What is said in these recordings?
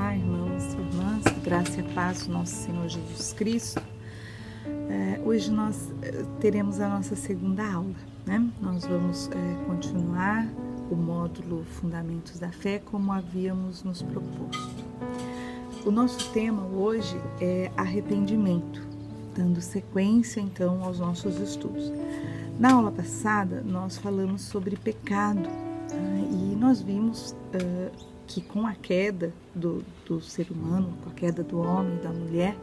Olá, irmãos e irmãs, graça e paz do nosso Senhor Jesus Cristo. Hoje nós teremos a nossa segunda aula, né? Nós vamos continuar o módulo Fundamentos da Fé como havíamos nos proposto. O nosso tema hoje é arrependimento, dando sequência então aos nossos estudos. Na aula passada nós falamos sobre pecado e nós vimos que com a queda do ser humano, com a queda do homem e da mulher,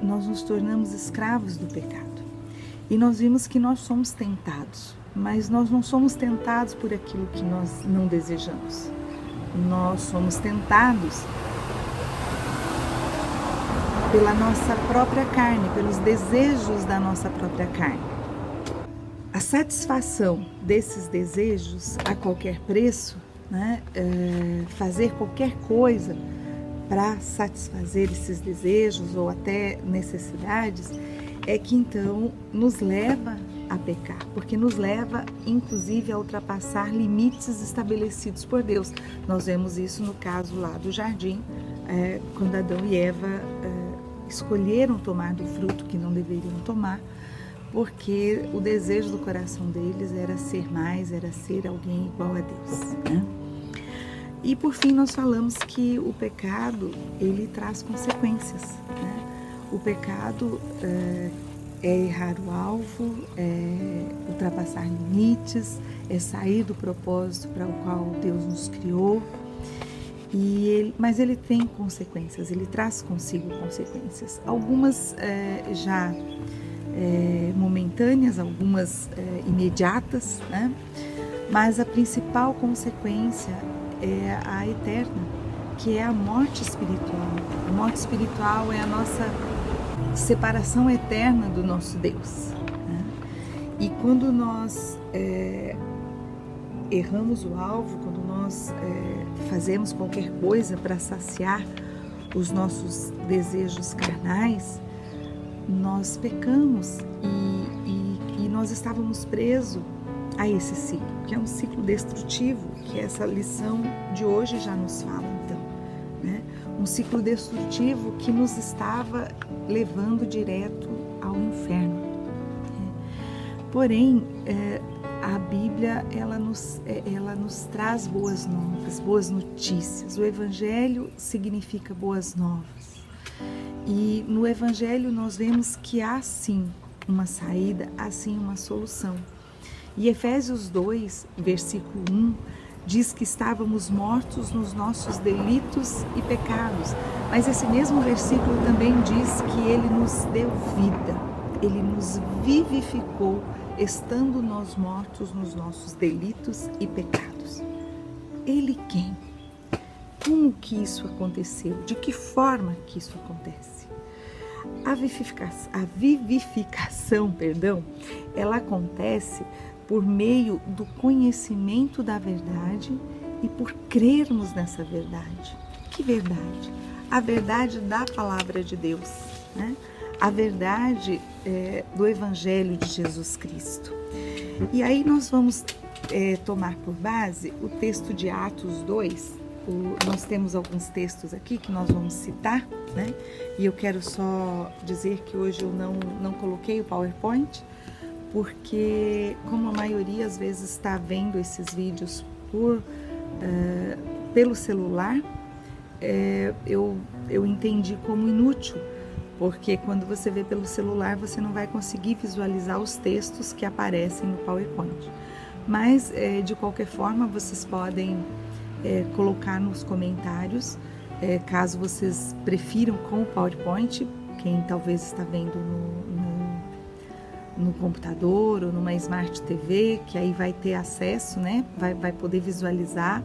nós nos tornamos escravos do pecado. E nós vimos que nós somos tentados, mas nós não somos tentados por aquilo que nós não desejamos. Nós somos tentados pela nossa própria carne, pelos desejos da nossa própria carne. A satisfação desses desejos a qualquer preço, né, fazer qualquer coisa para satisfazer esses desejos ou até necessidades, é que então nos leva a pecar, porque nos leva inclusive a ultrapassar limites estabelecidos por Deus. Nós vemos isso no caso lá do jardim, quando Adão e Eva escolheram tomar do fruto que não deveriam tomar, porque o desejo do coração deles era ser mais, era ser alguém igual a Deus, né? E por fim nós falamos que o pecado, ele traz consequências, né? O pecado é errar o alvo, é ultrapassar limites, é sair do propósito para o qual Deus nos criou. Mas ele tem consequências, ele traz consigo consequências. Algumas já momentâneas, algumas imediatas, né? Mas a principal consequência é a eterna, que é a morte espiritual. A morte espiritual é a nossa separação eterna do nosso Deus, né? E quando nós erramos o alvo, quando nós fazemos qualquer coisa para saciar os nossos desejos carnais, nós pecamos e nós estávamos presos a esse ciclo, que é um ciclo destrutivo, que essa lição de hoje já nos fala, então, né? Um ciclo destrutivo que nos estava levando direto ao inferno, né? Porém, a Bíblia, ela nos traz boas novas, boas notícias. O Evangelho significa boas novas. E no Evangelho nós vemos que há sim uma saída, há sim uma solução. E Efésios 2, versículo 1, diz que estávamos mortos nos nossos delitos e pecados. Mas esse mesmo versículo também diz que Ele nos deu vida, Ele nos vivificou, estando nós mortos nos nossos delitos e pecados. Ele quem? Como que isso aconteceu? De que forma que isso acontece? A vivificação, ela acontece por meio do conhecimento da verdade e por crermos nessa verdade. Que verdade? A verdade da palavra de Deus, né? A verdade do Evangelho de Jesus Cristo. E aí nós vamos tomar por base o texto de Atos 2. Nós temos alguns textos aqui que nós vamos citar, né? E eu quero só dizer que hoje eu não coloquei o PowerPoint, porque como a maioria às vezes está vendo esses vídeos pelo celular, eu entendi como inútil, porque quando você vê pelo celular você não vai conseguir visualizar os textos que aparecem no PowerPoint. Mas de qualquer forma vocês podem colocar nos comentários, caso vocês prefiram com o PowerPoint, quem talvez está vendo no computador ou numa Smart TV, que aí vai ter acesso, né? Vai poder visualizar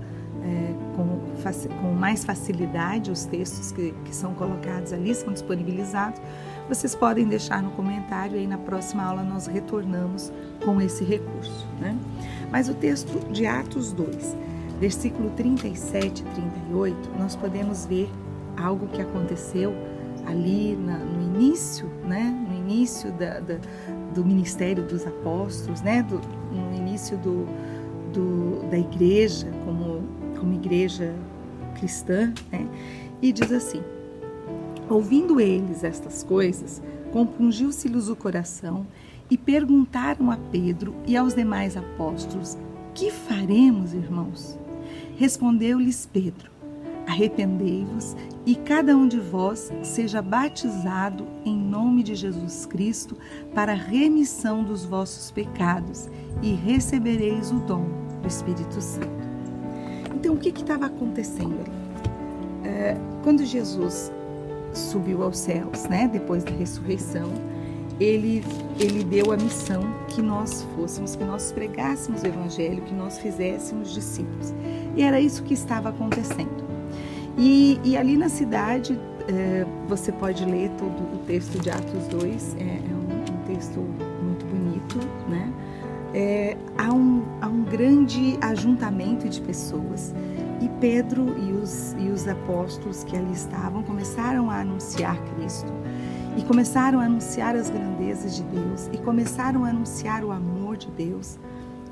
com mais facilidade os textos que são colocados ali, são disponibilizados. Vocês podem deixar no comentário e aí na próxima aula nós retornamos com esse recurso, né? Mas o texto de Atos 2, versículo 37 e 38, nós podemos ver algo que aconteceu ali no início, né? No início do ministério dos apóstolos, né? No início da igreja, como igreja cristã, né? E diz assim: ouvindo eles estas coisas, compungiu-se-lhes o coração e perguntaram a Pedro e aos demais apóstolos: que faremos, irmãos? Respondeu-lhes Pedro: arrependei-vos e cada um de vós seja batizado em nome de Jesus Cristo para a remissão dos vossos pecados e recebereis o dom do Espírito Santo. Então, o que estava acontecendo ali? Quando Jesus subiu aos céus, né, depois da ressurreição, ele deu a missão que nós fôssemos, que nós pregássemos o Evangelho, que nós fizéssemos discípulos. E era isso que estava acontecendo. E ali na cidade, você pode ler todo o texto de Atos 2, é um texto muito bonito, né? Há um grande ajuntamento de pessoas. E Pedro e os apóstolos que ali estavam começaram a anunciar Cristo. E começaram a anunciar as grandezas de Deus. E começaram a anunciar o amor de Deus.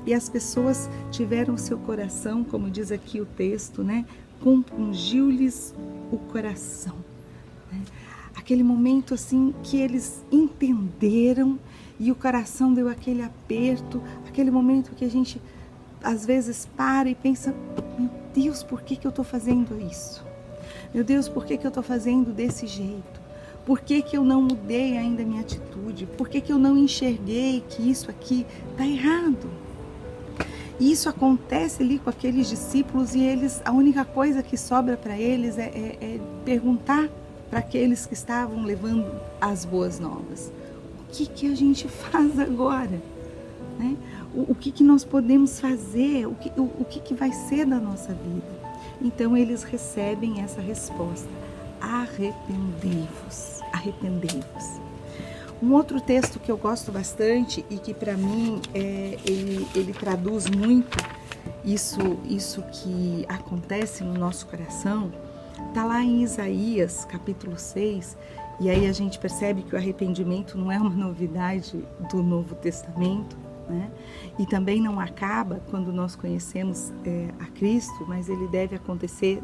E as pessoas tiveram seu coração, como diz aqui o texto, né? Compungiu-lhes o coração. Né? Aquele momento assim que eles entenderam e o coração deu aquele aperto. Aquele momento que a gente às vezes para e pensa: meu Deus, por que eu estou fazendo isso? Meu Deus, por que eu estou fazendo desse jeito? Por que eu não mudei ainda a minha atitude? Por que eu não enxerguei que isso aqui está errado? E isso acontece ali com aqueles discípulos e eles, a única coisa que sobra para eles é perguntar para aqueles que estavam levando as boas novas: o que a gente faz agora? Né? O que nós podemos fazer? O que vai ser da nossa vida? Então eles recebem essa resposta: arrependei-vos, arrependei-vos. Um outro texto que eu gosto bastante e que para mim ele traduz muito isso que acontece no nosso coração, está lá em Isaías capítulo 6, e aí a gente percebe que o arrependimento não é uma novidade do Novo Testamento, né? E também não acaba quando nós conhecemos a Cristo, mas ele deve acontecer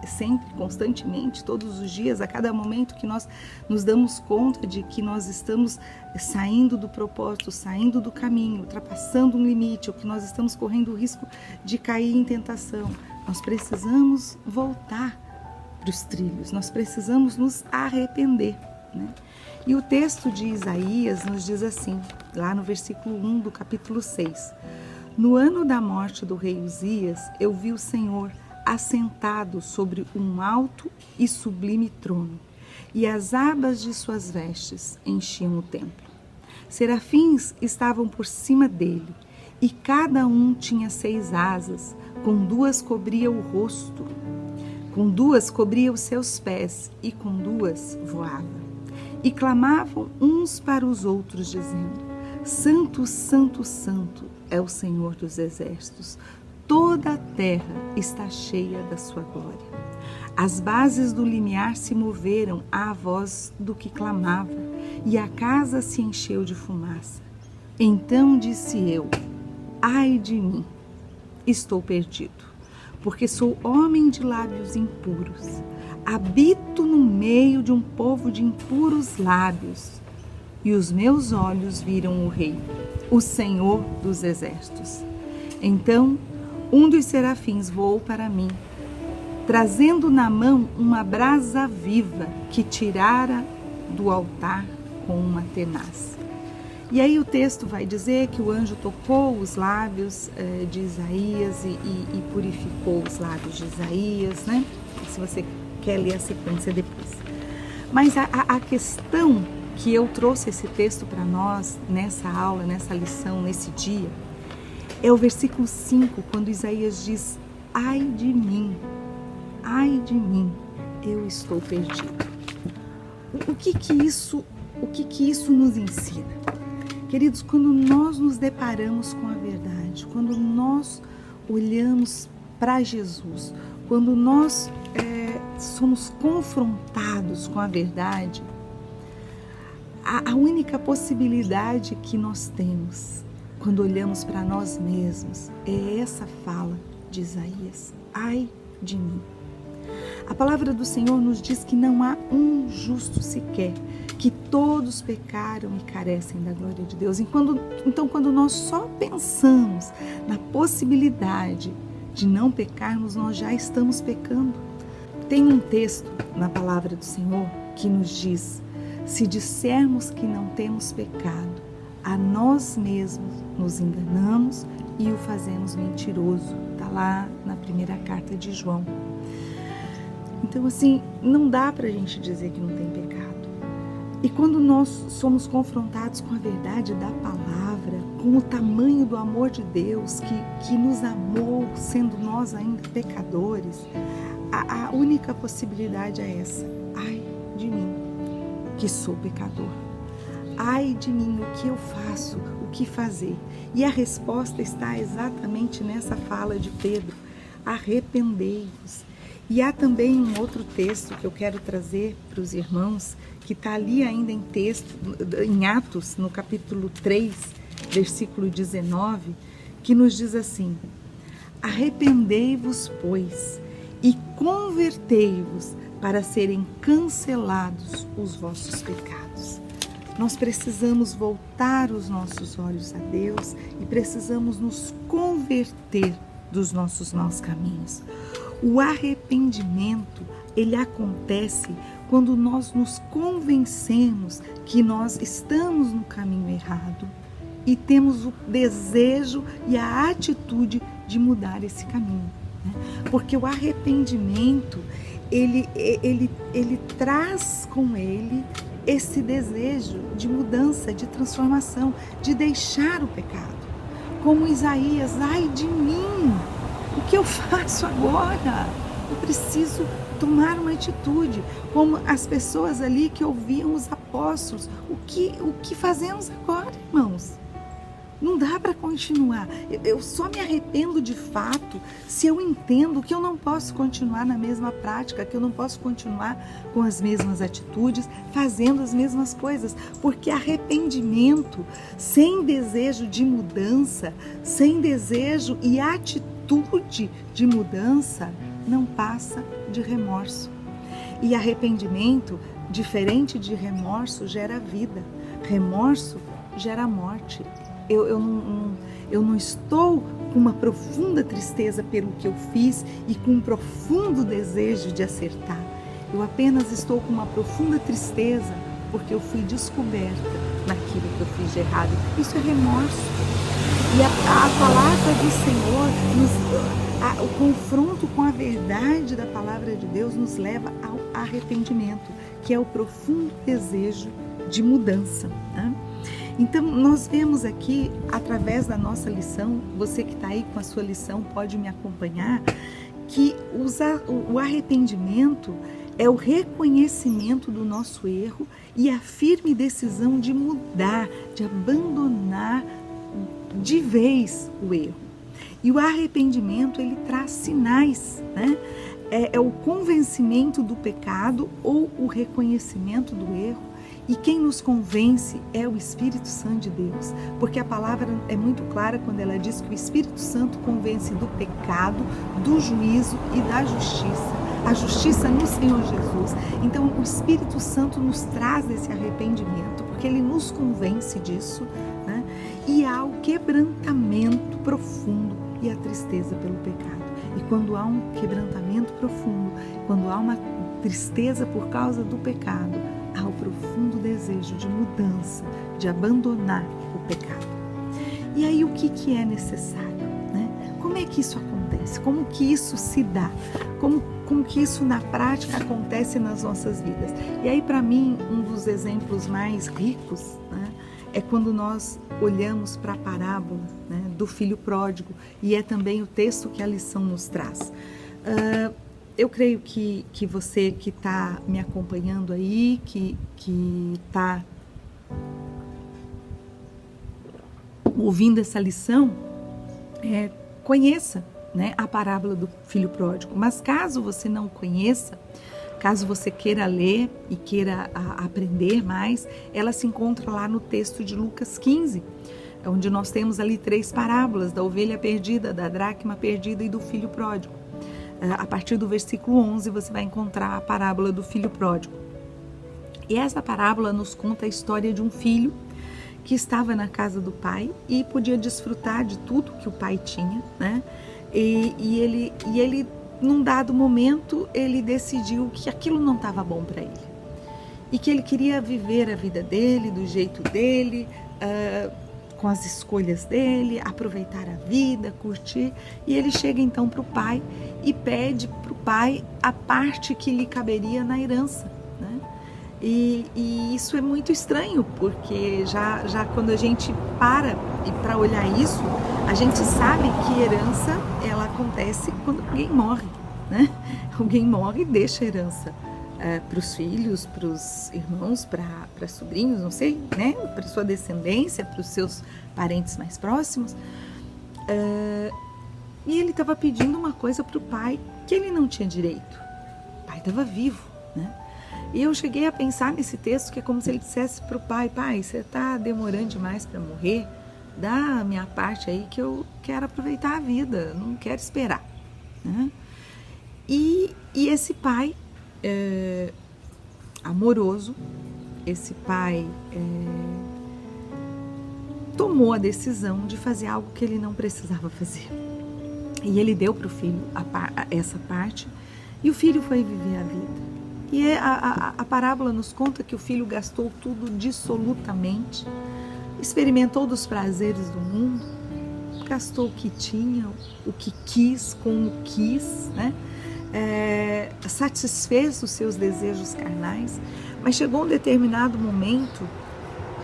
sempre, constantemente, todos os dias, a cada momento que nós nos damos conta de que nós estamos saindo do propósito, saindo do caminho, ultrapassando um limite, ou que nós estamos correndo o risco de cair em tentação. Nós precisamos voltar para os trilhos, nós precisamos nos arrepender, né? E o texto de Isaías nos diz assim, lá no versículo 1 do capítulo 6: no ano da morte do rei Uzias, eu vi o Senhor assentado sobre um alto e sublime trono, e as abas de suas vestes enchiam o templo. Serafins estavam por cima dele, e cada um tinha 6 asas, com 2 cobria o rosto, com 2 cobria os seus pés, e com 2 voava. E clamavam uns para os outros, dizendo: Santo, Santo, Santo é o Senhor dos exércitos. Toda a terra está cheia da sua glória. As bases do limiar se moveram à voz do que clamava, e a casa se encheu de fumaça. Então disse eu: ai de mim, estou perdido, porque sou homem de lábios impuros. Habito no meio de um povo de impuros lábios, e os meus olhos viram o Rei, o Senhor dos exércitos. Então um dos serafins voou para mim, trazendo na mão uma brasa viva que tirara do altar com uma tenaz. E aí o texto vai dizer que o anjo tocou os lábios de Isaías e purificou os lábios de Isaías, né? Se você quer ler a sequência depois. Mas a questão que eu trouxe esse texto para nós, nessa aula, nessa lição, nesse dia, é o versículo 5, quando Isaías diz: ai de mim, eu estou perdido. O que isso nos ensina? Queridos, quando nós nos deparamos com a verdade, quando nós olhamos para Jesus, quando nós somos confrontados com a verdade, a única possibilidade que nós temos quando olhamos para nós mesmos é essa fala de Isaías: ai de mim. A palavra do Senhor nos diz que não há um justo sequer, que todos pecaram e carecem da glória de Deus. Então, quando nós só pensamos na possibilidade de não pecarmos, nós já estamos pecando. Tem um texto na palavra do Senhor que nos diz: se dissermos que não temos pecado, a nós mesmos nos enganamos e o fazemos mentiroso. Está lá na primeira carta de João. Então, assim, não dá para a gente dizer que não tem pecado. E quando nós somos confrontados com a verdade da palavra, com o tamanho do amor de Deus que nos amou, sendo nós ainda pecadores, a única possibilidade é essa: ai de mim, que sou pecador. Ai de mim, o que eu faço, o que fazer? E a resposta está exatamente nessa fala de Pedro: arrependei-vos. E há também um outro texto que eu quero trazer para os irmãos, que está ali ainda em Atos, no capítulo 3, versículo 19, que nos diz assim: arrependei-vos, pois, e convertei-vos para serem cancelados os vossos pecados. Nós precisamos voltar os nossos olhos a Deus e precisamos nos converter dos nossos maus caminhos. O arrependimento, ele acontece quando nós nos convencemos que nós estamos no caminho errado e temos o desejo e a atitude de mudar esse caminho, né? Porque o arrependimento, ele traz com ele esse desejo de mudança, de transformação, de deixar o pecado. Como Isaías: ai de mim, o que eu faço agora? Eu preciso tomar uma atitude. Como as pessoas ali que ouviam os apóstolos: o que fazemos agora, irmãos? Não dá para continuar. Eu só me arrependo de fato se eu entendo que eu não posso continuar na mesma prática, que eu não posso continuar com as mesmas atitudes, fazendo as mesmas coisas. Porque arrependimento sem desejo de mudança, sem desejo e atitude de mudança, não passa de remorso. E arrependimento, diferente de remorso, gera vida. Remorso gera morte. Eu não estou com uma profunda tristeza pelo que eu fiz e com um profundo desejo de acertar. Eu apenas estou com uma profunda tristeza porque eu fui descoberta naquilo que eu fiz de errado. Isso é remorso. E a palavra do Senhor, o confronto com a verdade da palavra de Deus nos leva ao arrependimento, que é o profundo desejo de mudança, né? Então, nós vemos aqui, através da nossa lição, você que está aí com a sua lição pode me acompanhar, que o arrependimento é o reconhecimento do nosso erro e a firme decisão de mudar, de abandonar de vez o erro. E o arrependimento, ele traz sinais, né? É o convencimento do pecado ou o reconhecimento do erro. E quem nos convence é o Espírito Santo de Deus, porque a palavra é muito clara quando ela diz que o Espírito Santo convence do pecado, do juízo e da justiça. A justiça no Senhor Jesus. Então o Espírito Santo nos traz esse arrependimento, porque ele nos convence disso, né? E há o quebrantamento profundo e a tristeza pelo pecado. E quando há um quebrantamento profundo, quando há uma tristeza por causa do pecado, há o profundo desejo de mudança, de abandonar o pecado. E aí o que é necessário, né? Como é que isso acontece? Como que isso se dá? Como que isso na prática acontece nas nossas vidas? E aí, para mim, um dos exemplos mais ricos, né, é quando nós olhamos para a parábola, né, do filho pródigo, e é também o texto que a lição nos traz. Eu creio que você que está me acompanhando aí, que está ouvindo essa lição, conheça, né, a parábola do filho pródigo. Mas caso você não conheça, caso você queira ler e queira aprender mais, ela se encontra lá no texto de Lucas 15, onde nós temos ali 3 parábolas: da ovelha perdida, da dracma perdida e do filho pródigo. A partir do versículo 11 você vai encontrar a parábola do filho pródigo. E essa parábola nos conta a história de um filho que estava na casa do pai e podia desfrutar de tudo que o pai tinha, né? E ele, num dado momento, ele decidiu que aquilo não estava bom para ele. E que ele queria viver a vida dele, do jeito dele, com as escolhas dele, aproveitar a vida, curtir. E ele chega então para o pai e pede para o pai a parte que lhe caberia na herança, né? E isso é muito estranho, porque já quando a gente para olhar isso, a gente sabe que herança ela acontece quando alguém morre, né? Alguém morre e deixa a herança para os filhos, para os irmãos, para sobrinhos, não sei, né? Para sua descendência, para os seus parentes mais próximos. E ele estava pedindo uma coisa para o pai que ele não tinha direito. O pai estava vivo, né? E eu cheguei a pensar nesse texto que é como se ele dissesse para o pai: pai, você está demorando demais para morrer? Dá a minha parte aí que eu quero aproveitar a vida, não quero esperar, né? E esse pai amoroso, esse pai tomou a decisão de fazer algo que ele não precisava fazer. E ele deu para o filho essa parte, e o filho foi viver a vida. E a parábola nos conta que o filho gastou tudo dissolutamente, experimentou dos prazeres do mundo, gastou o que tinha, o que quis, como quis, né? Satisfez os seus desejos carnais, mas chegou um determinado momento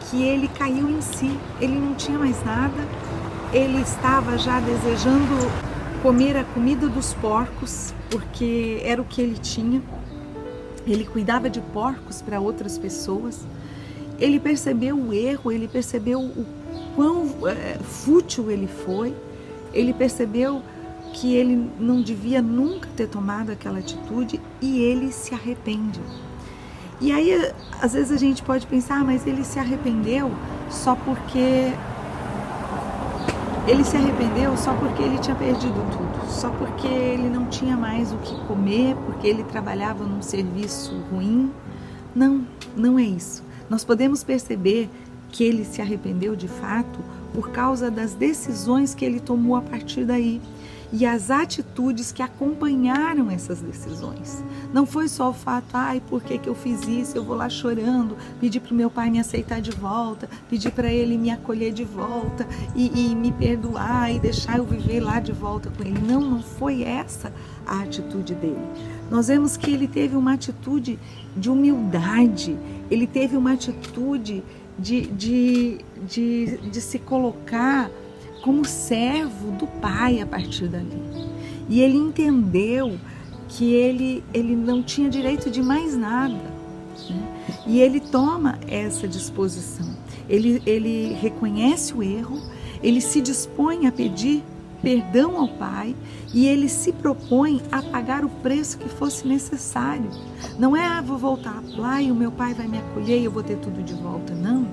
que ele caiu em si, ele não tinha mais nada, ele estava já desejando comer a comida dos porcos, porque era o que ele tinha. Ele cuidava de porcos para outras pessoas. Ele percebeu o erro, ele percebeu o quão fútil ele foi, ele percebeu que ele não devia nunca ter tomado aquela atitude e ele se arrepende. E aí, às vezes a gente pode pensar, mas ele se arrependeu só porque ele tinha perdido tudo, só porque ele não tinha mais o que comer, porque ele trabalhava num serviço ruim. Não, não é isso. Nós podemos perceber que ele se arrependeu de fato por causa das decisões que ele tomou a partir daí e as atitudes que acompanharam essas decisões. Não foi só o fato, por que eu fiz isso? Eu vou lá chorando, pedir para o meu pai me aceitar de volta, pedir para ele me acolher de volta e me perdoar e deixar eu viver lá de volta com ele. Não foi essa a atitude dele. Nós vemos que ele teve uma atitude de humildade, ele teve uma atitude de se colocar como servo do pai a partir dali. E ele entendeu que ele não tinha direito de mais nada, né? E ele toma essa disposição. Ele reconhece o erro, ele se dispõe a pedir perdão ao pai e ele se propõe a pagar o preço que fosse necessário. Não é, vou voltar lá e o meu pai vai me acolher e eu vou ter tudo de volta. Não,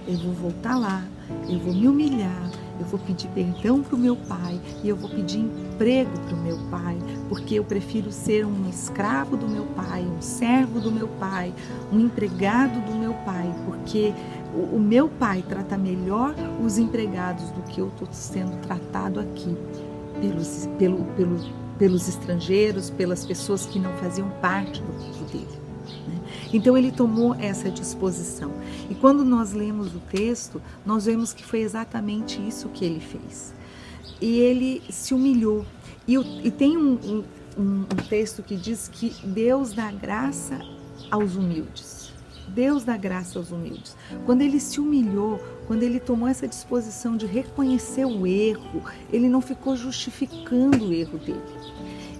eu vou voltar lá, eu vou me humilhar, eu vou pedir perdão para o meu pai e eu vou pedir emprego para o meu pai, porque eu prefiro ser um escravo do meu pai, um servo do meu pai, um empregado do meu pai, porque o meu pai trata melhor os empregados do que eu estou sendo tratado aqui pelos estrangeiros, pelas pessoas que não faziam parte do povo dele, né? Então ele tomou essa disposição. E quando nós lemos o texto, nós vemos que foi exatamente isso que ele fez. E ele se humilhou. E tem um texto que diz que Deus dá graça aos humildes. Deus dá graça aos humildes. Quando ele se humilhou, quando ele tomou essa disposição de reconhecer o erro, ele não ficou justificando o erro dele.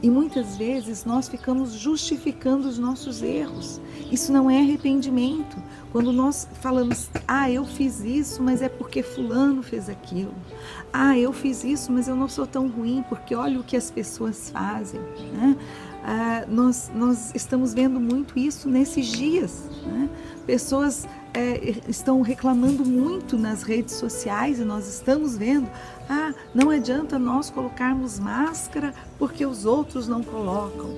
E muitas vezes nós ficamos justificando os nossos erros. Isso não é arrependimento. Quando nós falamos, eu fiz isso, mas é porque fulano fez aquilo. Eu fiz isso, mas eu não sou tão ruim, porque olha o que as pessoas fazem, né? Nós estamos vendo muito isso nesses dias, né? Pessoas estão reclamando muito nas redes sociais, e nós estamos vendo, não adianta nós colocarmos máscara porque os outros não colocam.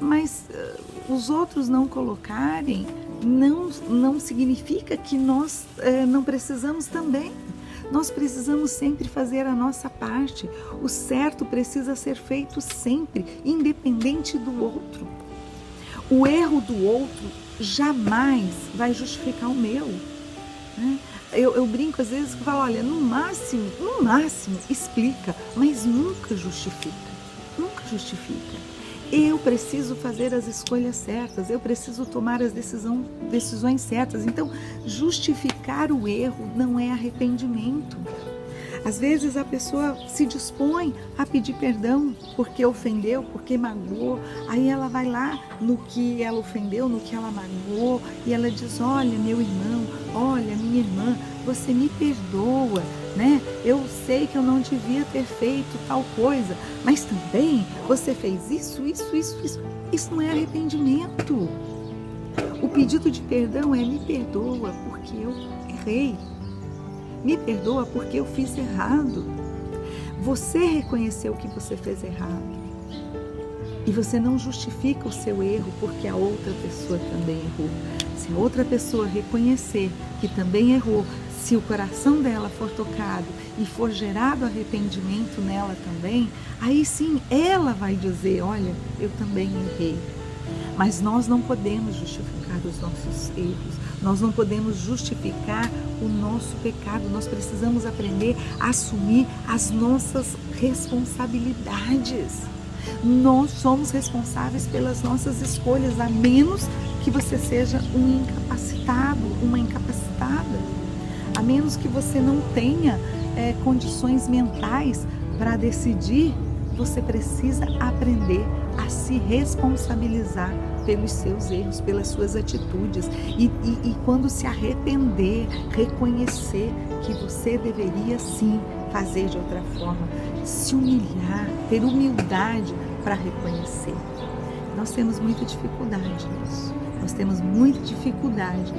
Mas os outros não colocarem não significa que nós não precisamos também. Nós precisamos sempre fazer a nossa parte. O certo precisa ser feito sempre, independente do outro. O erro do outro jamais vai justificar o meu, né? Eu brinco às vezes que falo, olha, no máximo, explica, mas nunca justifica. Nunca justifica. Eu preciso fazer as escolhas certas, eu preciso tomar as decisões certas. Então, justificar o erro não é arrependimento. Às vezes a pessoa se dispõe a pedir perdão porque ofendeu, porque magoou. Aí ela vai lá no que ela ofendeu, no que ela magoou, e ela diz, olha, meu irmão, olha, minha irmã, você me perdoa, né? Eu sei que eu não devia ter feito tal coisa, mas também você fez isso. Isso não é arrependimento. O pedido de perdão é me perdoa porque eu errei. Me perdoa porque eu fiz errado. Você reconheceu que você fez errado. E você não justifica o seu erro porque a outra pessoa também errou. Se a outra pessoa reconhecer que também errou, se o coração dela for tocado e for gerado arrependimento nela também, aí sim ela vai dizer, olha, eu também errei. Mas nós não podemos justificar os nossos erros, nós não podemos justificar o nosso pecado, nós precisamos aprender a assumir as nossas responsabilidades. Nós somos responsáveis pelas nossas escolhas, a menos que você seja um incapacitado, uma incapacitada, a menos que você não tenha condições mentais para decidir. Você precisa aprender a se responsabilizar pelos seus erros, pelas suas atitudes. E quando se arrepender, reconhecer que você deveria sim fazer de outra forma, se humilhar, ter humildade para reconhecer. Nós temos muita dificuldade nisso. Nós temos muita dificuldade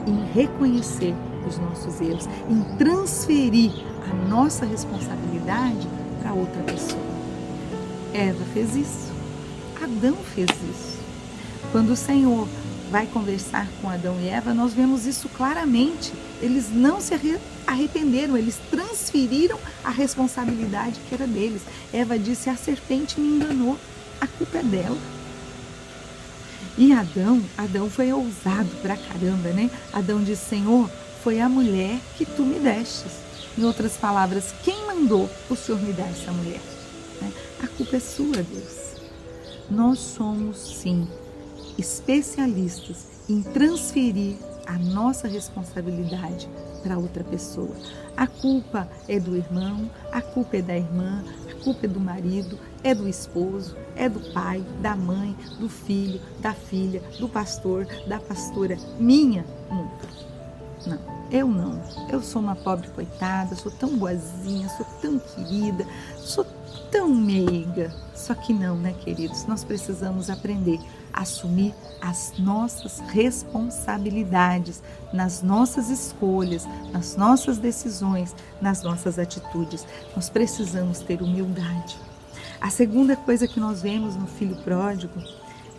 em reconhecer os nossos erros, em transferir a nossa responsabilidade para outra pessoa. Eva fez isso, Adão fez isso. Quando o Senhor vai conversar com Adão e Eva, nós vemos isso claramente. Eles não se arrependeram, eles transferiram a responsabilidade que era deles. Eva disse, a serpente me enganou, a culpa é dela. E Adão foi ousado pra caramba, né? Adão disse, Senhor, foi a mulher que tu me destes. Em outras palavras, quem mandou o Senhor me dar essa mulher? A culpa é sua, Deus. Nós somos, sim, especialistas em transferir a nossa responsabilidade para outra pessoa. A culpa é do irmão, a culpa é da irmã, a culpa é do marido, é do esposo, é do pai, da mãe, do filho, da filha, do pastor, da pastora. Minha? Nunca. Não, eu não. Eu sou uma pobre coitada, sou tão boazinha, sou tão querida, sou tão meiga. Só que não, né, queridos? Nós precisamos aprender a assumir as nossas responsabilidades nas nossas escolhas, nas nossas decisões, nas nossas atitudes. Nós precisamos ter humildade. A segunda coisa que nós vemos no filho pródigo,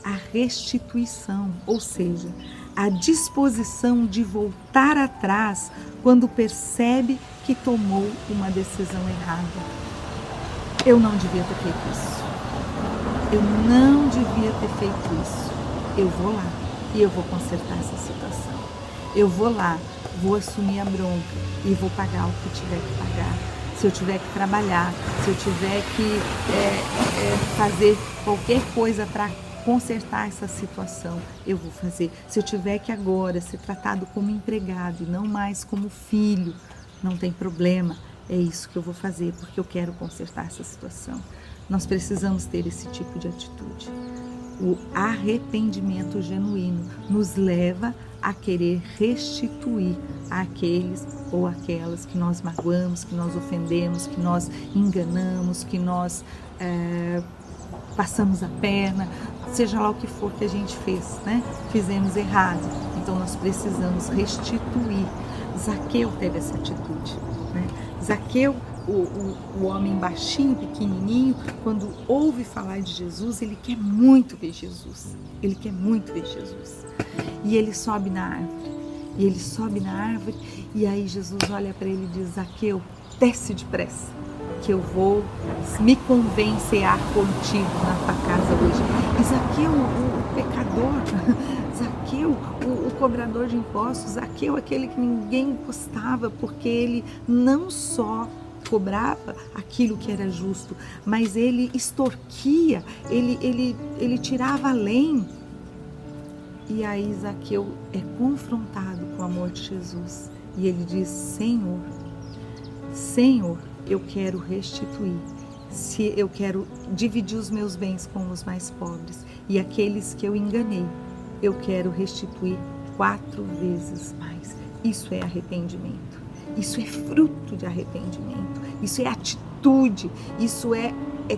a restituição, ou seja, a disposição de voltar atrás quando percebe que tomou uma decisão errada. Eu não devia ter feito isso. Eu não devia ter feito isso. Eu vou lá e eu vou consertar essa situação. Eu vou lá, vou assumir a bronca e vou pagar o que tiver que pagar. Se eu tiver que trabalhar, se eu tiver que fazer qualquer coisa para consertar essa situação, eu vou fazer. Se eu tiver que agora ser tratado como empregado e não mais como filho, não tem problema. É isso que eu vou fazer, porque eu quero consertar essa situação. Nós precisamos ter esse tipo de atitude. O arrependimento genuíno nos leva a querer restituir àqueles ou aquelas que nós magoamos, que nós ofendemos, que nós enganamos, que nós passamos a perna, seja lá o que for que a gente fez, né? Fizemos errado. Então nós precisamos restituir. Zaqueu teve essa atitude, né? Zaqueu, o homem baixinho, pequenininho, quando ouve falar de Jesus, ele quer muito ver Jesus. Ele quer muito ver Jesus. E ele sobe na árvore. E ele sobe na árvore e aí Jesus olha para ele e diz: Zaqueu, desce depressa, que eu vou me convencear contigo na tua casa hoje. E Zaqueu, o pecador, Zaqueu, o cobrador de impostos, Zaqueu, aquele que ninguém gostava, porque ele não só cobrava aquilo que era justo, mas ele extorquia, ele tirava além. E aí Zaqueu é confrontado com o amor de Jesus. E ele diz: Senhor, Senhor, eu quero restituir. Se eu quero dividir os meus bens com os mais pobres. E aqueles que eu enganei, eu quero restituir 4 vezes mais. Isso é arrependimento. Isso é fruto de arrependimento. Isso é atitude. Isso é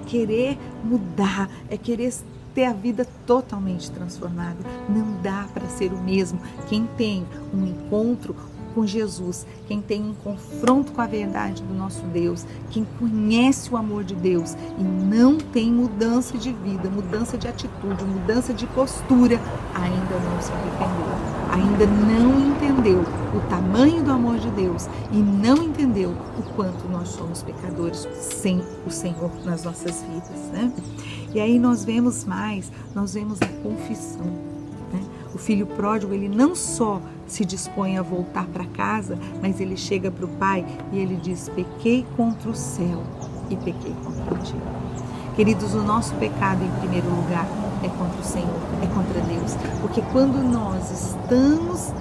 querer mudar. É querer ter a vida totalmente transformada. Não dá para ser o mesmo. Quem tem um encontro com Jesus, quem tem um confronto com a verdade do nosso Deus, quem conhece o amor de Deus e não tem mudança de vida, mudança de atitude, mudança de postura, ainda não se arrependeu, ainda não entendeu o tamanho do amor de Deus e não entendeu o quanto nós somos pecadores sem o Senhor nas nossas vidas, né? E aí nós vemos a confissão, né? O filho pródigo, ele não só se dispõe a voltar para casa, mas ele chega para o pai e ele diz: pequei contra o céu e pequei contra ti. Queridos, o nosso pecado em primeiro lugar é contra o Senhor, é contra Deus, porque quando nós estamos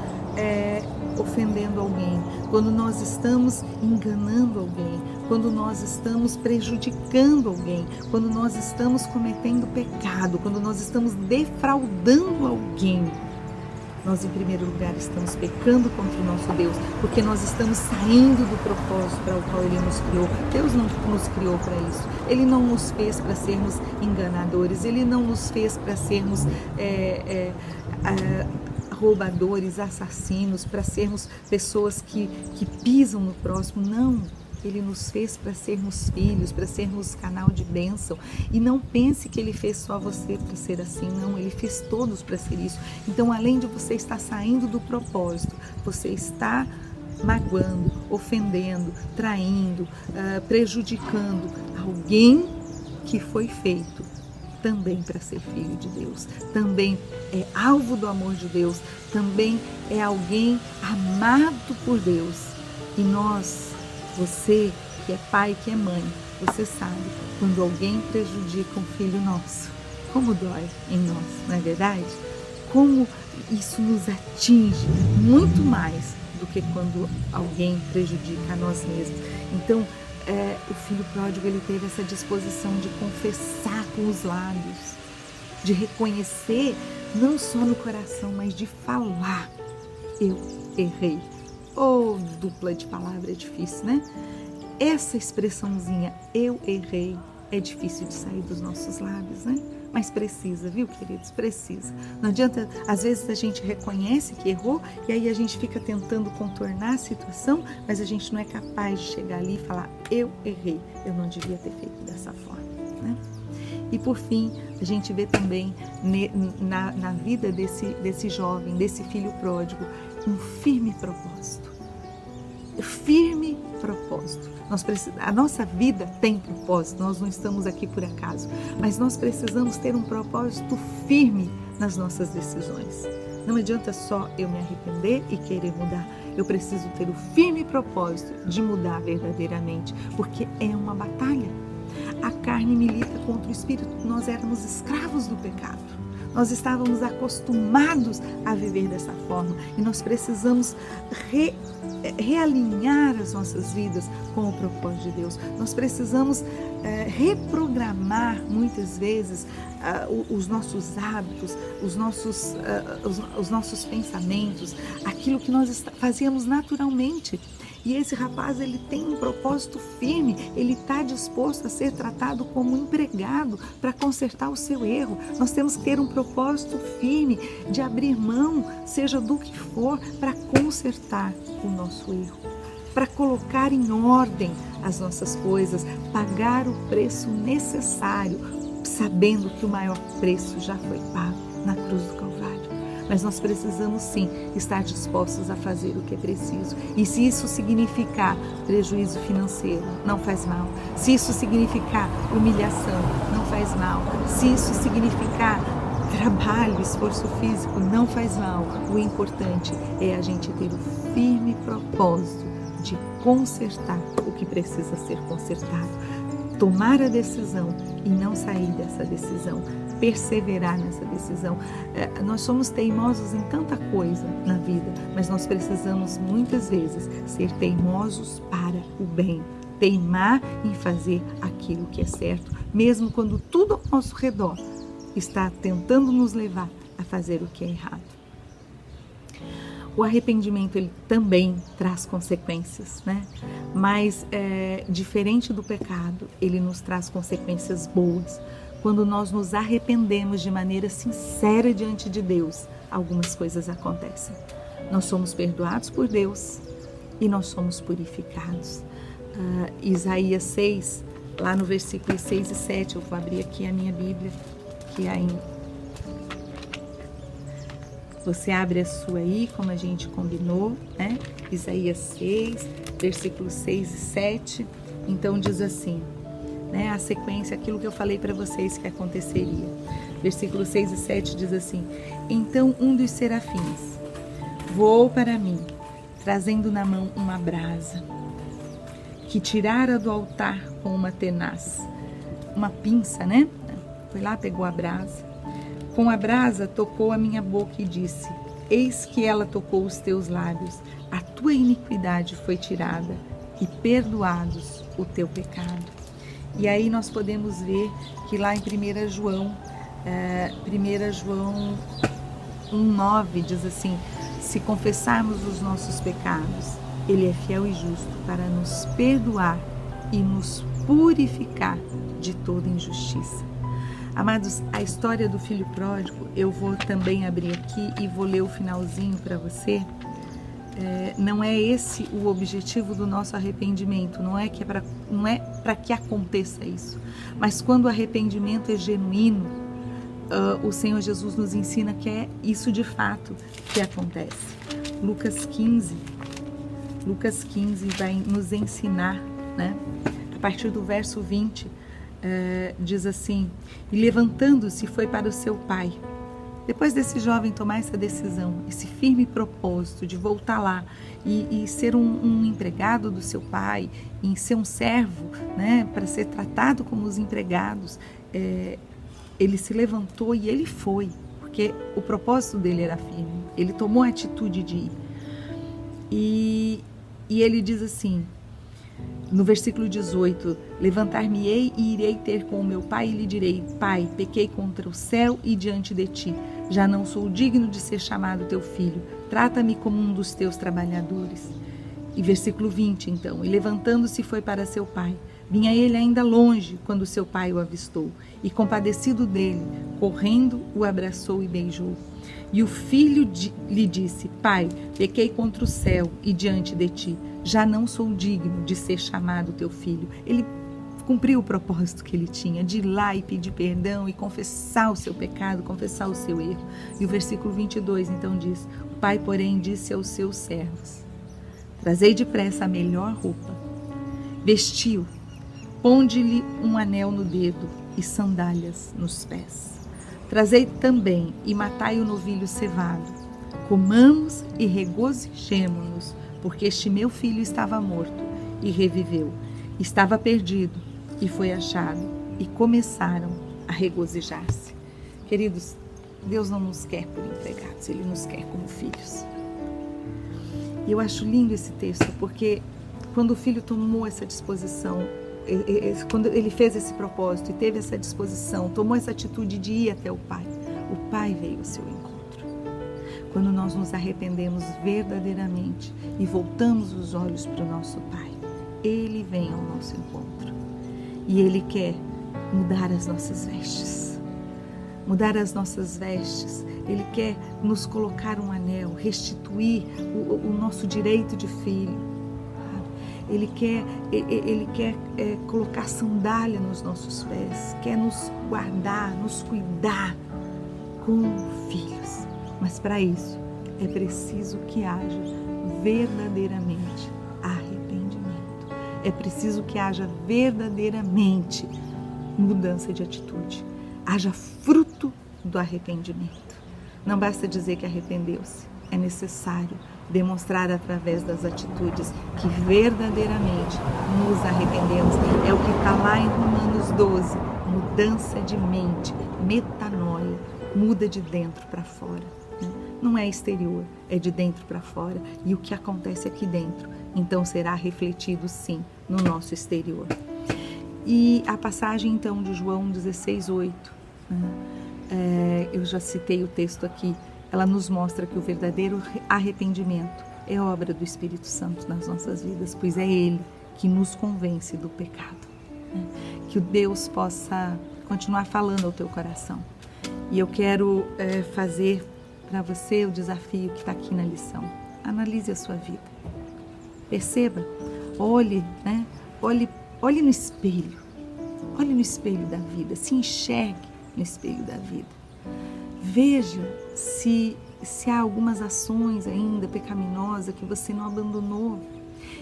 ofendendo alguém, quando nós estamos enganando alguém, quando nós estamos prejudicando alguém, quando nós estamos cometendo pecado, quando nós estamos defraudando alguém, nós em primeiro lugar estamos pecando contra o nosso Deus, porque nós estamos saindo do propósito para o qual Ele nos criou. Deus não nos criou para isso. Ele não nos fez para sermos enganadores, Ele não nos fez para sermos roubadores, assassinos, para sermos pessoas que pisam no próximo. Não, Ele nos fez para sermos filhos, para sermos canal de bênção. E não pense que Ele fez só você para ser assim, não, Ele fez todos para ser isso. Então, além de você estar saindo do propósito, você está magoando, ofendendo, traindo, prejudicando alguém que foi feito também para ser filho de Deus, também é alvo do amor de Deus, também é alguém amado por Deus. E nós, você que é pai, que é mãe, você sabe quando alguém prejudica um filho nosso, como dói em nós, não é verdade? Como isso nos atinge muito mais do que quando alguém prejudica a nós mesmos. Então, o filho pródigo, ele teve essa disposição de confessar com os lábios, de reconhecer, não só no coração, mas de falar: eu errei. Oh, dupla de palavra é difícil, né? Essa expressãozinha, eu errei, é difícil de sair dos nossos lábios, né? Mas precisa, viu, queridos? Precisa. Não adianta, às vezes a gente reconhece que errou e aí a gente fica tentando contornar a situação, mas a gente não é capaz de chegar ali e falar: eu errei, eu não devia ter feito dessa forma, né? E por fim, a gente vê também na vida desse jovem, desse filho pródigo, um firme propósito. Firme propósito. A nossa vida tem propósito, nós não estamos aqui por acaso, mas nós precisamos ter um propósito firme nas nossas decisões. Não adianta só eu me arrepender e querer mudar, eu preciso ter o firme propósito de mudar verdadeiramente, porque é uma batalha. A carne milita contra o espírito, nós éramos escravos do pecado. Nós estávamos acostumados a viver dessa forma e nós precisamos realinhar as nossas vidas com o propósito de Deus. Nós precisamos reprogramar muitas vezes os nossos hábitos, os nossos pensamentos, aquilo que nós fazíamos naturalmente. E esse rapaz, ele tem um propósito firme, ele está disposto a ser tratado como empregado para consertar o seu erro. Nós temos que ter um propósito firme de abrir mão, seja do que for, para consertar o nosso erro, para colocar em ordem as nossas coisas, pagar o preço necessário, sabendo que o maior preço já foi pago na cruz do Calvário. Mas nós precisamos sim estar dispostos a fazer o que é preciso. E se isso significar prejuízo financeiro, não faz mal. Se isso significar humilhação, não faz mal. Se isso significar trabalho, esforço físico, não faz mal. O importante é a gente ter o firme propósito de consertar o que precisa ser consertado. Tomar a decisão e não sair dessa decisão. Perseverar nessa decisão. Nós somos teimosos em tanta coisa na vida, mas nós precisamos muitas vezes ser teimosos para o bem. Teimar em fazer aquilo que é certo, mesmo quando tudo ao nosso redor está tentando nos levar a fazer o que é errado. O arrependimento, ele também traz consequências, né? Mas diferente do pecado, ele nos traz consequências boas. Quando nós nos arrependemos de maneira sincera diante de Deus, algumas coisas acontecem. Nós somos perdoados por Deus e nós somos purificados. Isaías 6, lá no versículo 6 e 7, eu vou abrir aqui a minha Bíblia, que você abre a sua aí, como a gente combinou, né? Isaías 6, versículos 6 e 7, então diz assim, né, a sequência, aquilo que eu falei para vocês que aconteceria. Versículos 6 e 7 diz assim: Então um dos serafins voou para mim, trazendo na mão uma brasa, que tirara do altar com uma tenaz, uma pinça, né? Foi lá, pegou a brasa. Com a brasa tocou a minha boca e disse: Eis que ela tocou os teus lábios, a tua iniquidade foi tirada e perdoados o teu pecado. E aí nós podemos ver que lá em 1 João 1,9 diz assim: se confessarmos os nossos pecados, Ele é fiel e justo para nos perdoar e nos purificar de toda injustiça. Amados, a história do filho pródigo, eu vou também abrir aqui e vou ler o finalzinho para você. Não é esse o objetivo do nosso arrependimento, não é para que aconteça isso, mas quando o arrependimento é genuíno, o Senhor Jesus nos ensina que é isso de fato que acontece. Lucas 15 vai nos ensinar, né? A partir do verso 20, diz assim: e levantando-se foi para o seu pai. Depois desse jovem tomar essa decisão, esse firme propósito de voltar lá e ser um empregado do seu pai, em ser um servo, né, para ser tratado como os empregados, ele se levantou e ele foi, porque o propósito dele era firme. Ele tomou a atitude de ir. E ele diz assim, no versículo 18, levantar-me-ei e irei ter com o meu pai e lhe direi: Pai, pequei contra o céu e diante de ti, já não sou digno de ser chamado teu filho, trata-me como um dos teus trabalhadores. E versículo 20 então, e levantando-se foi para seu pai. Vinha ele ainda longe quando seu pai o avistou, e compadecido dele, correndo, o abraçou e beijou. E o filho lhe disse: Pai, pequei contra o céu e diante de ti, já não sou digno de ser chamado teu filho. Ele cumpriu o propósito que ele tinha, de ir lá e pedir perdão e confessar o seu pecado, confessar o seu erro. E o versículo 22 então diz: O pai, porém, disse aos seus servos: Trazei depressa a melhor roupa, vestiu, ponde-lhe um anel no dedo e sandálias nos pés. Trazei também e matai o novilho cevado. Comamos e regozijemo-nos, porque este meu filho estava morto e reviveu, estava perdido e foi achado, e começaram a regozijar-se. Queridos, Deus não nos quer por empregados, Ele nos quer como filhos. E eu acho lindo esse texto, porque quando o filho tomou essa disposição, quando ele fez esse propósito e teve essa disposição, tomou essa atitude de ir até o pai veio ao seu encontro. quando nós nos arrependemos verdadeiramente e voltamos os olhos para o nosso Pai, Ele vem ao nosso encontro e Ele quer mudar as nossas vestes. Mudar as nossas vestes. Ele quer nos colocar um anel, restituir o nosso direito de filho. Ele quer colocar sandália nos nossos pés, quer nos guardar, nos cuidar como filhos. Mas para isso é preciso que haja verdadeiramente arrependimento. É preciso que haja verdadeiramente mudança de atitude. Haja fruto do arrependimento. Não basta dizer que arrependeu-se. É necessário demonstrar através das atitudes que verdadeiramente nos arrependemos. É o que está lá em Romanos 12. Mudança de mente, metanoia, muda de dentro para fora. Não é exterior, é de dentro para fora. E o que acontece aqui dentro, então será refletido sim no nosso exterior. E a passagem então de João 16:8, eu já citei o texto aqui, ela nos mostra que o verdadeiro arrependimento é obra do Espírito Santo nas nossas vidas, pois é Ele que nos convence do pecado. Que o Deus possa continuar falando ao teu coração. E eu quero fazer para você o desafio que está aqui na lição. Analise a sua vida. Perceba, olhe no espelho. Olhe no espelho da vida, se enxergue no espelho da vida. Veja se há algumas ações ainda pecaminosas que você não abandonou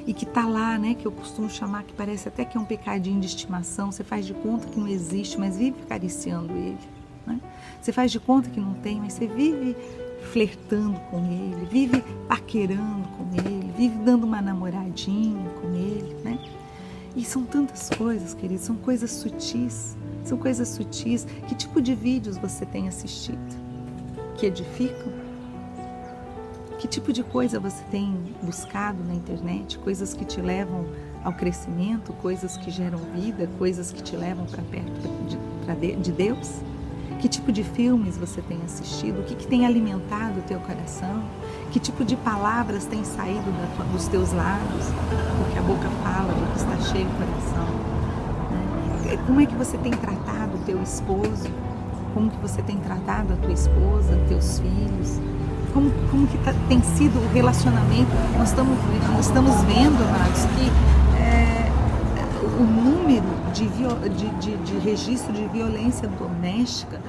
e que está lá, que eu costumo chamar, que parece até que é um pecadinho de estimação. Você faz de conta que não existe, mas vive acariciando ele. Você faz de conta que não tem, mas você vive flertando com ele, vive paquerando com ele, vive dando uma namoradinha com ele, E são tantas coisas, queridos, são coisas sutis. Que tipo de vídeos você tem assistido? Que edificam? Que tipo de coisa você tem buscado na internet? Coisas que te levam ao crescimento, coisas que geram vida, coisas que te levam para perto de Deus? Que tipo de filmes você tem assistido? O que tem alimentado o teu coração? Que tipo de palavras tem saído dos teus lábios? Porque a boca fala do que está cheio o coração. Como é que você tem tratado o teu esposo? Como que você tem tratado a tua esposa, teus filhos? Como que tem sido o relacionamento? Nós estamos vendo, amados, que o número de registro de violência doméstica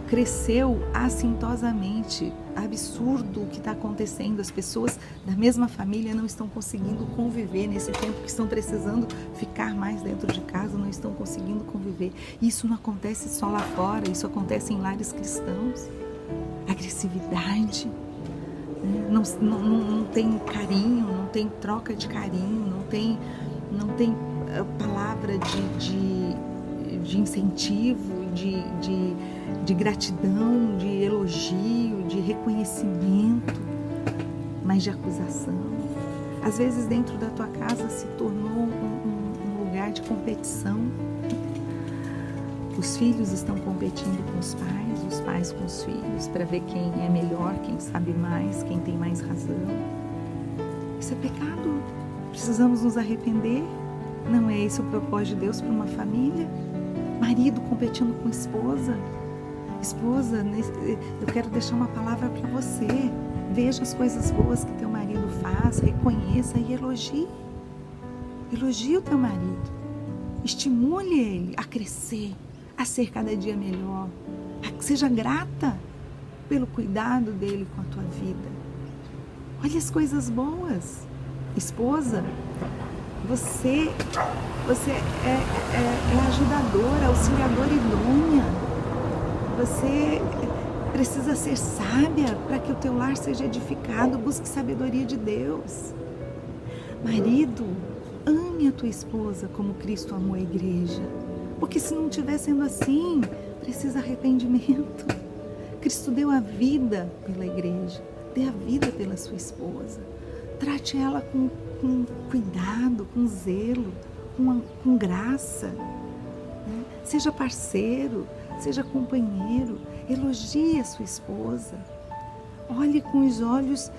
cresceu assintosamente. Absurdo o que está acontecendo. As pessoas da mesma família não estão conseguindo conviver nesse tempo que estão precisando ficar mais dentro de casa, não estão conseguindo conviver. Isso não acontece só lá fora, isso acontece em lares cristãos. Agressividade, não tem carinho, não tem troca de carinho, não tem palavra de incentivo, de gratidão, de elogio, de reconhecimento, mas de acusação. Às vezes dentro da tua casa se tornou um lugar de competição. Os filhos estão competindo com os pais com os filhos, para ver quem é melhor, quem sabe mais, quem tem mais razão. Isso é pecado. Precisamos nos arrepender. Não é esse o propósito de Deus para uma família? Marido competindo com esposa. Esposa, eu quero deixar uma palavra para você. Veja as coisas boas que teu marido faz, reconheça e elogie. Elogie o teu marido. Estimule ele a crescer, a ser cada dia melhor. Seja grata pelo cuidado dele com a tua vida. Olha as coisas boas. Esposa, você é ajudadora, auxiliadora idônea. Você precisa ser sábia para que o teu lar seja edificado. Busque sabedoria de Deus. Marido, ame a tua esposa como Cristo amou a igreja. Porque se não estiver sendo assim, precisa arrependimento. Cristo deu a vida pela igreja. Dê a vida pela sua esposa. Trate ela com cuidado, com zelo, com graça. Seja parceiro, seja companheiro. Elogie a sua esposa. Olhe com os olhos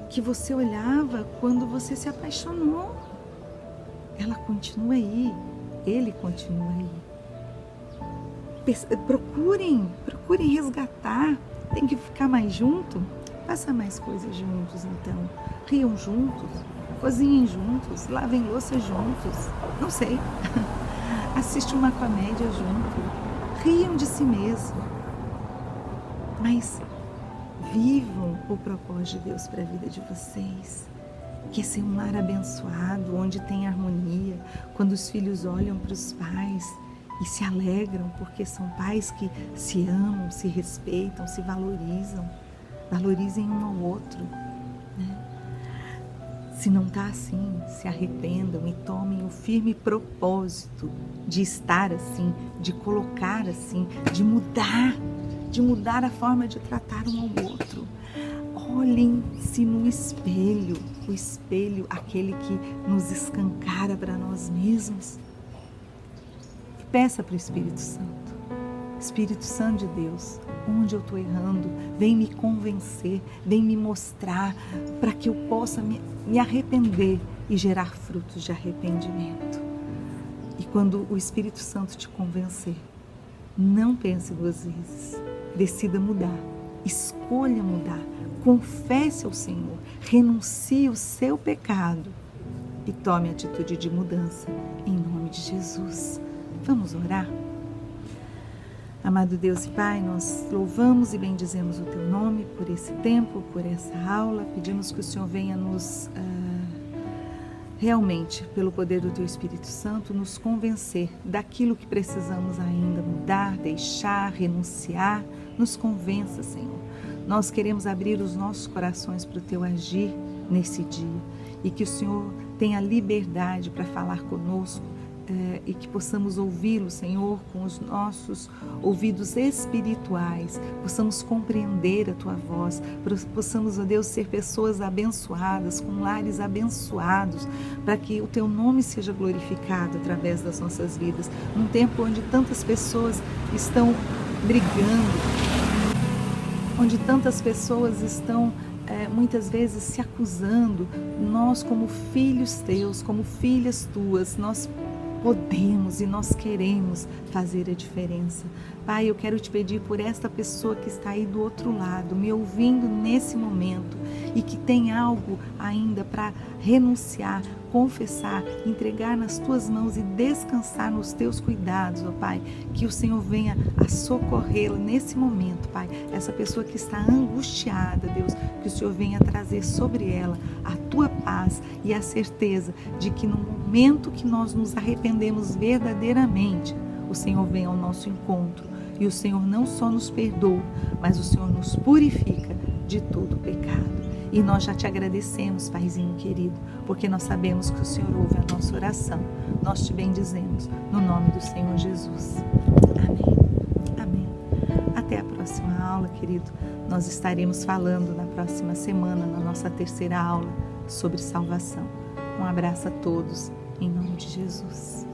que você olhava quando você se apaixonou. Ela continua aí, ele continua aí. Procurem resgatar. Tem que ficar mais junto? Faça mais coisas juntos então. Riam juntos, cozinhem juntos, lavem louça juntos. Não sei. Assiste uma comédia junto. Riam de si mesmo. Mas vivam o propósito de Deus para a vida de vocês. Que é ser um lar abençoado, onde tem harmonia, quando os filhos olham para os pais e se alegram, porque são pais que se amam, se respeitam, se valorizam, valorizem um ao outro, né? Se não está assim, se arrependam e tomem o firme propósito de estar assim, de colocar assim, de mudar a forma de tratar um ao outro. Olhem-se no espelho, o espelho, aquele que nos escancara para nós mesmos. E peça para o Espírito Santo. Espírito Santo de Deus, onde eu estou errando, vem me convencer, vem me mostrar para que eu possa me arrepender e gerar frutos de arrependimento. E quando o Espírito Santo te convencer, não pense duas vezes, decida mudar, escolha mudar. Confesse ao Senhor, renuncie o seu pecado e tome a atitude de mudança, em nome de Jesus. Vamos orar? Amado Deus e Pai, nós louvamos e bendizemos o Teu nome por esse tempo, por essa aula. Pedimos que o Senhor venha nos, realmente, pelo poder do Teu Espírito Santo, nos convencer daquilo que precisamos ainda mudar, deixar, renunciar. Nos convença, Senhor. Nós queremos abrir os nossos corações para o Teu agir nesse dia e que o Senhor tenha liberdade para falar conosco e que possamos ouvi-lo, Senhor, com os nossos ouvidos espirituais, possamos compreender a Tua voz, possamos, ó Deus, ser pessoas abençoadas, com lares abençoados, para que o Teu nome seja glorificado através das nossas vidas, num tempo onde tantas pessoas estão brigando, onde tantas pessoas estão muitas vezes se acusando. Nós, como filhos Teus, como filhas Tuas, nós podemos e nós queremos fazer a diferença. Pai, eu quero Te pedir por esta pessoa que está aí do outro lado, me ouvindo nesse momento e que tem algo ainda para renunciar, confessar, entregar nas Tuas mãos e descansar nos Teus cuidados, ó Pai, que o Senhor venha a socorrê-la nesse momento, Pai. Essa pessoa que está angustiada, Deus, que o Senhor venha trazer sobre ela a Tua paz e a certeza de que no momento que nós nos arrependemos verdadeiramente, o Senhor vem ao nosso encontro e o Senhor não só nos perdoa, mas o Senhor nos purifica de todo pecado. E nós já Te agradecemos, Paizinho querido, porque nós sabemos que o Senhor ouve a nossa oração. Nós Te bendizemos, no nome do Senhor Jesus. Amém. Amém. Até a próxima aula, querido. Nós estaremos falando na próxima semana, na nossa terceira aula, sobre salvação. Um abraço a todos, em nome de Jesus.